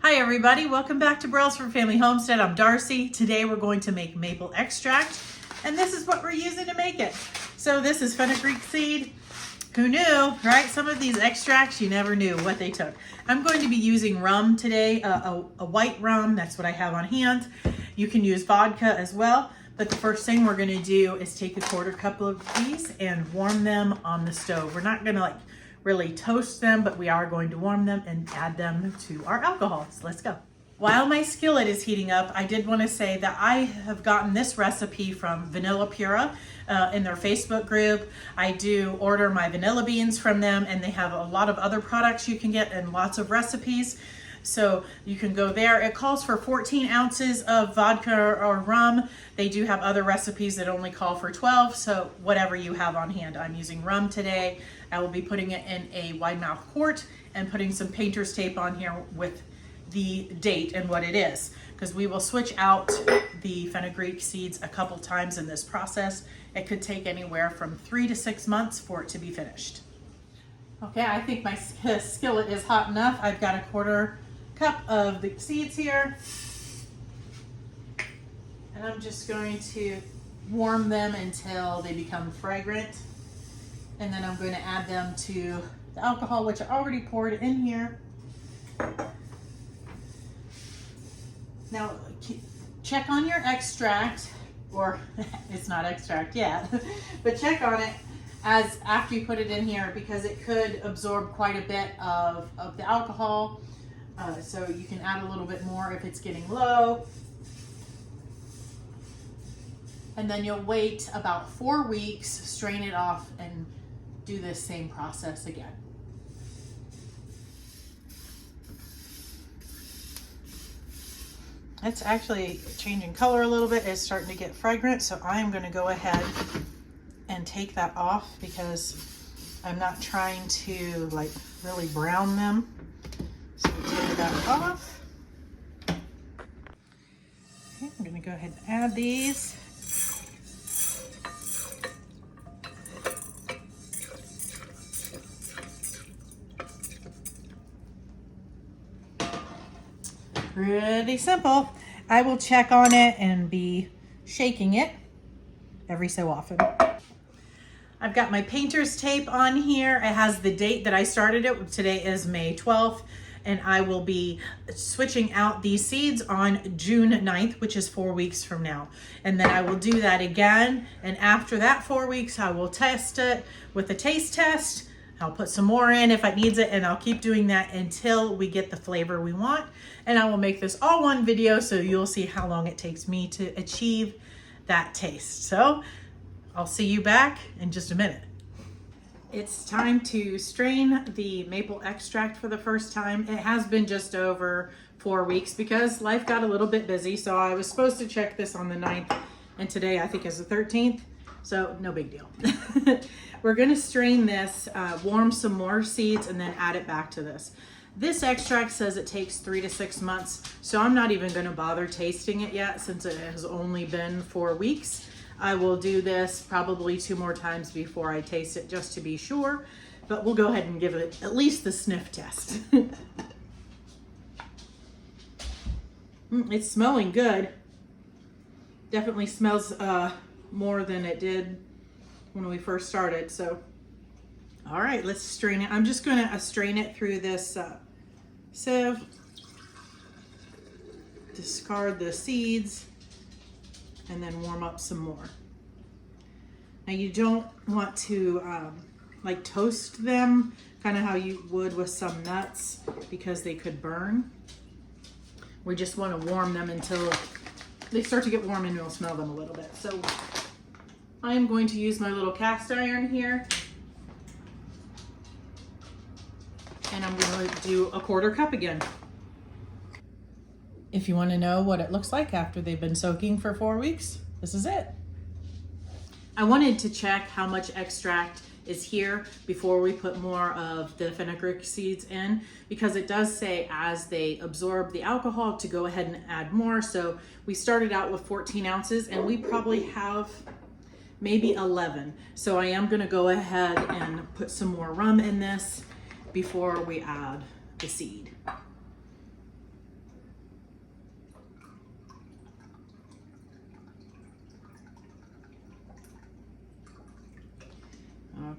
Hi everybody, welcome back to Brelsford Family Homestead. I'm Darcy. Today we're going to make maple extract, and this is what we're using to make it. So this is fenugreek seed. Who knew, right? Some of these extracts, you never knew what they took. I'm going to be using rum today, a white rum. That's what I have on hand. You can use vodka as well, but the first thing we're gonna do is take a quarter cup of these and warm them on the stove. We're not gonna really toast them, but we are going to warm them and add them to our alcohol. So let's go. While my skillet is heating up, I did want to say that I have gotten this recipe from Vanilla Pura in their Facebook group. I do order my vanilla beans from them, and they have a lot of other products you can get and lots of recipes. So you can go there. It calls for 14 ounces of vodka or rum. They do have other recipes that only call for 12. So whatever you have on hand. I'm using rum today. I will be putting it in a wide mouth quart and putting some painter's tape on here with the date and what it is, because we will switch out the fenugreek seeds a couple times in this process. It could take anywhere from 3 to 6 months for it to be finished. Okay, I think my skillet is hot enough. I've got a quarter cup of the seeds here, and I'm just going to warm them until they become fragrant, and then I'm going to add them to the alcohol, which I already poured in here. Now check on your extract, or it's not extract yet, but check on it as after you put it in here, because it could absorb quite a bit of the alcohol. So you can add a little bit more if it's getting low. And then you'll wait about 4 weeks, strain it off, and do this same process again. It's actually changing color a little bit. It's starting to get fragrant, so I'm going to go ahead and take that off because I'm not trying to really brown them. So take that off. Okay, I'm going to go ahead and add these. Pretty simple. I will check on it and be shaking it every so often. I've got my painter's tape on here. It has the date that I started it. Today is May 12th, and I will be switching out these seeds on June 9th, which is 4 weeks from now. And then I will do that again. And after that 4 weeks, I will test it with a taste test. I'll put some more in if it needs it, and I'll keep doing that until we get the flavor we want. And I will make this all one video, so you'll see how long it takes me to achieve that taste. So I'll see you back in just a minute. It's time to strain the maple extract for the first time. It has been just over 4 weeks because life got a little bit busy. So I was supposed to check this on the 9th, and today I think is the 13th. So no big deal. We're gonna strain this, warm some more seeds, and then add it back to this. This extract says it takes 3 to 6 months, so I'm not even gonna bother tasting it yet since it has only been 4 weeks. I will do this probably 2 more times before I taste it just to be sure, but we'll go ahead and give it at least the sniff test. It's smelling good. Definitely smells more than it did when we first started. So all right, let's strain it. I'm just gonna strain it through this sieve, discard the seeds, and then warm up some more. Now you don't want to toast them, kind of how you would with some nuts, because they could burn. We just want to warm them until they start to get warm, and you'll smell them a little bit. So I'm going to use my little cast iron here, and I'm going to do a quarter cup again. If you want to know what it looks like after they've been soaking for 4 weeks, this is it. I wanted to check how much extract is here before we put more of the fenugreek seeds in, because it does say as they absorb the alcohol to go ahead and add more. So we started out with 14 ounces, and we probably have maybe 11. So I am gonna go ahead and put some more rum in this before we add the seed.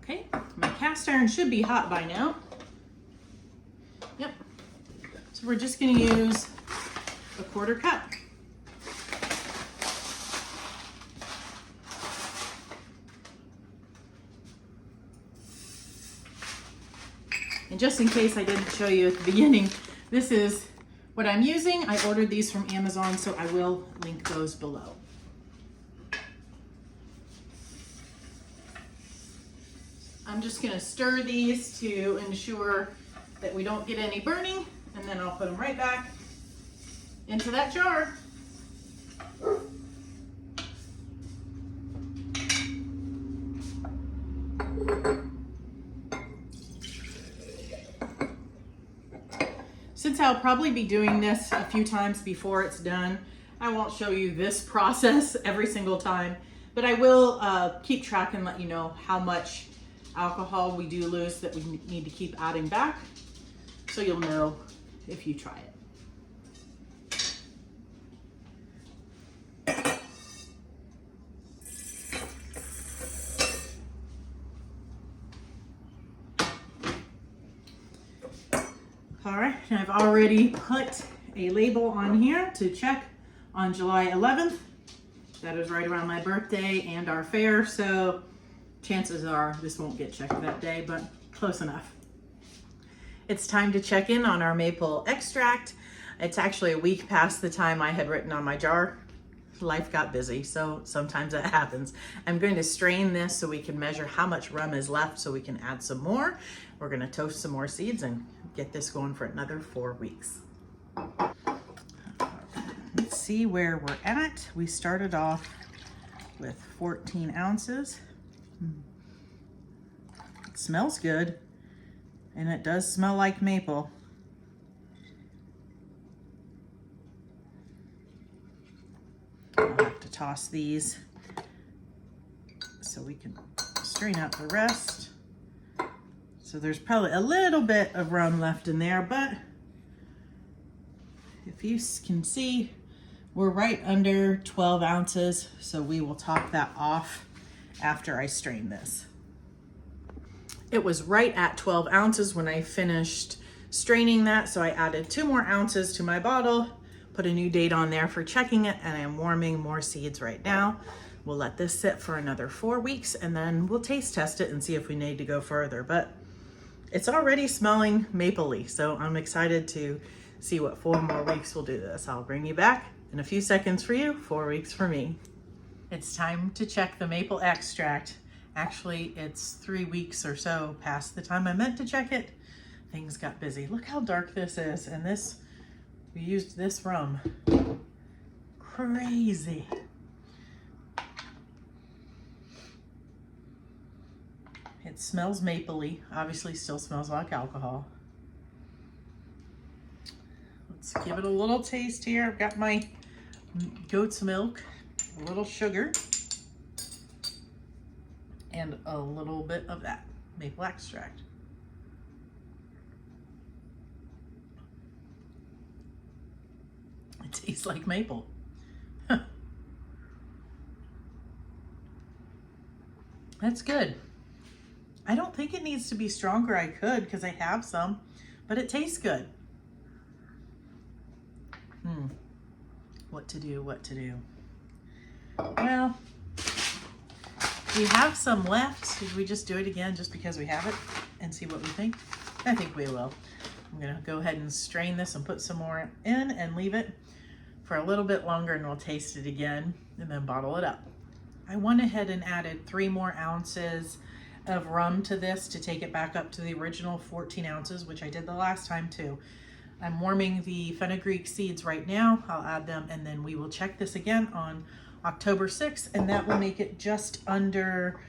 Okay, my cast iron should be hot by now. Yep. So we're just going to use a 1/4 cup. And just in case I didn't show you at the beginning, this is what I'm using. I ordered these from Amazon, so I will link those below. I'm just going to stir these to ensure that we don't get any burning, and then I'll put them right back into that jar. Since I'll probably be doing this a few times before it's done, I won't show you this process every single time, but I will keep track and let you know how much alcohol we do lose that we need to keep adding back, so you'll know if you try it. All right, and I've already put a label on here to check on July 11th. That is right around my birthday and our fair, so chances are this won't get checked that day, but close enough. It's time to check in on our maple extract. It's actually a week past the time I had written on my jar. Life got busy, so sometimes that happens. I'm going to strain this so we can measure how much rum is left so we can add some more. We're going to toast some more seeds and get this going for another 4 weeks. Let's see where we're at. We started off with 14 ounces. It smells good, and it does smell like maple. I'll have to toss these so we can strain out the rest. So there's probably a little bit of rum left in there, but if you can see, we're right under 12 ounces, so we will top that off after I strain this. It was right at 12 ounces when I finished straining that, so I added 2 more ounces to my bottle, put a new date on there for checking it, and I'm warming more seeds right now. We'll let this sit for another 4 weeks, and then we'll taste test it and see if we need to go further. But it's already smelling mapley, so I'm excited to see what 4 more weeks will do this. I'll bring you back in a few seconds for you, 4 weeks for me. It's time to check the maple extract. Actually, it's 3 weeks or so past the time I meant to check it. Things got busy. Look how dark this is, and this, we used this rum. Crazy. It smells mapley. Obviously still smells like alcohol. Let's give it a little taste here. I've got my goat's milk, a little sugar, and a little bit of that maple extract. It tastes like maple. That's good. I don't think it needs to be stronger. I could, because I have some, but it tastes good. What to do, what to do. Well, we have some left. Should we just do it again just because we have it and see what we think? I think we will. I'm gonna go ahead and strain this and put some more in and leave it for a little bit longer, and we'll taste it again and then bottle it up. I went ahead and added 3 more ounces of rum to this to take it back up to the original 14 ounces, which I did the last time too. I'm warming the fenugreek seeds right now. I'll add them, and then we will check this again on October 6th, and that will make it just under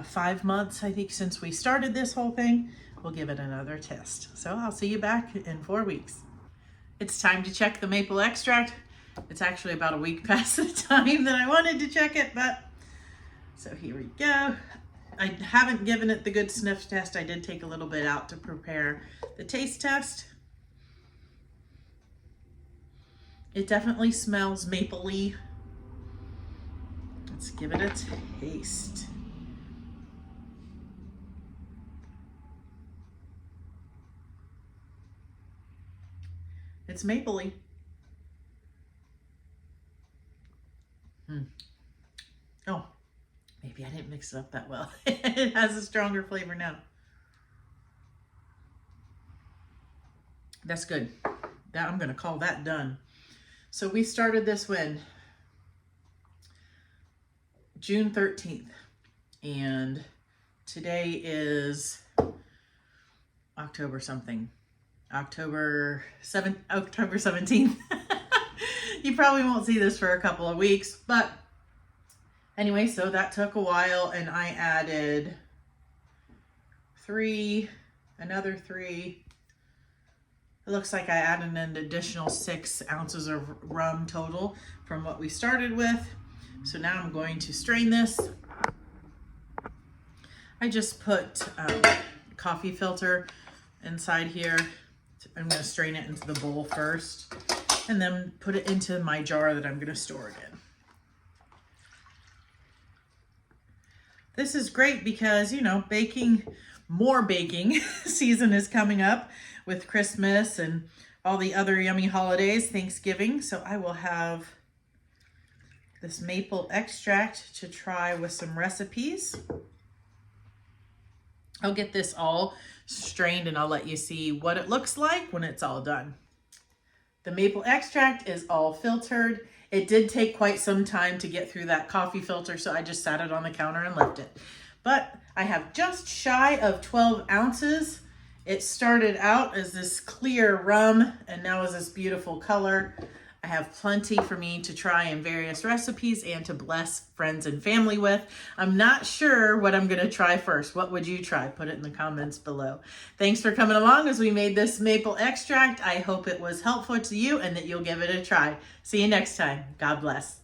5 months, I think, since we started this whole thing. We'll give it another test. So I'll see you back in 4 weeks. It's time to check the maple extract. It's actually about a week past the time that I wanted to check it, but so here we go. I haven't given it the good sniff test. I did take a little bit out to prepare the taste test. It definitely smells mapley. Let's give it a taste. It's mapley. Oh, maybe I didn't mix it up that well. It has a stronger flavor now. That's good. That, I'm going to call that done. So we started this when? June 13th. And today is October something. October 17th. You probably won't see this for a couple of weeks, but anyway, so that took a while, and I added another three. It looks like I added an additional 6 ounces of rum total from what we started with. So now I'm going to strain this. I just put coffee filter inside here. I'm going to strain it into the bowl first and then put it into my jar that I'm going to store it in. This is great because, you know, more baking season is coming up with Christmas and all the other yummy holidays, Thanksgiving. So I will have this maple extract to try with some recipes. I'll get this all strained and I'll let you see what it looks like when it's all done. The maple extract is all filtered. It did take quite some time to get through that coffee filter, so I just sat it on the counter and left it. But I have just shy of 12 ounces. It started out as this clear rum and now is this beautiful color. I have plenty for me to try in various recipes and to bless friends and family with. I'm not sure what I'm going to try first. What would you try? Put it in the comments below. Thanks for coming along as we made this maple extract. I hope it was helpful to you and that you'll give it a try. See you next time. God bless.